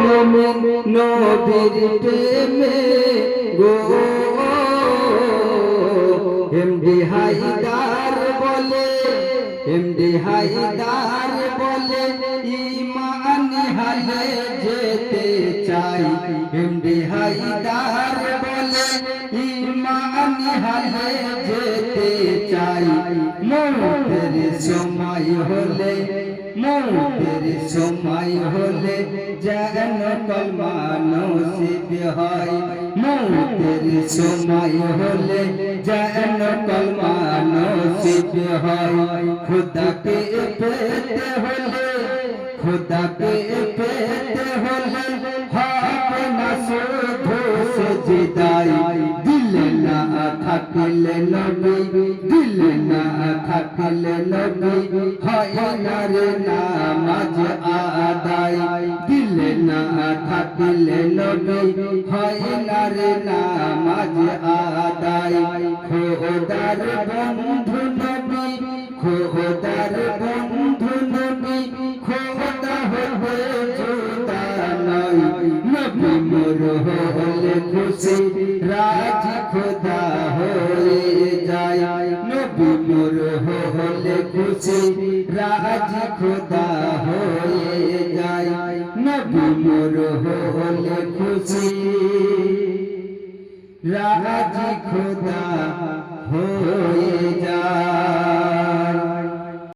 মুমিন নবীর প্রেমে গো এমডি হায়দার বলে এমডি হায়দার বলে ঈমান হালে যেতে চাই এমডি হায়দার বলে ঈমান হালে যেতে চাই মৌতের সময় হলে মৌতের সময় হলে যেন কলমা নসিব হয় মৌতের সময় হলে যেন কলমা নসিব হয় খুদাকে পেতে হলে খুদাকে পেতে হলে হবে না শুধু সেজদায় দিলে না থাকলে নবী দিলে না থাকলে নবী হয় না রে নামাজ আদায় দিলে না থাকলে নবী হয় না রে নামাজ আদায় খোদার বন্ধু নবী খোদার বন্ধু নবী খোদা হবে জুদা নয় নবী মোর হলে খুশি রাজি খোদা হয়ে যায় নবী মোর হলে খুশি রাজি খোদা হয়ে যায় নবী মোর হলে খুশি রাজি খোদা হয়ে যায়।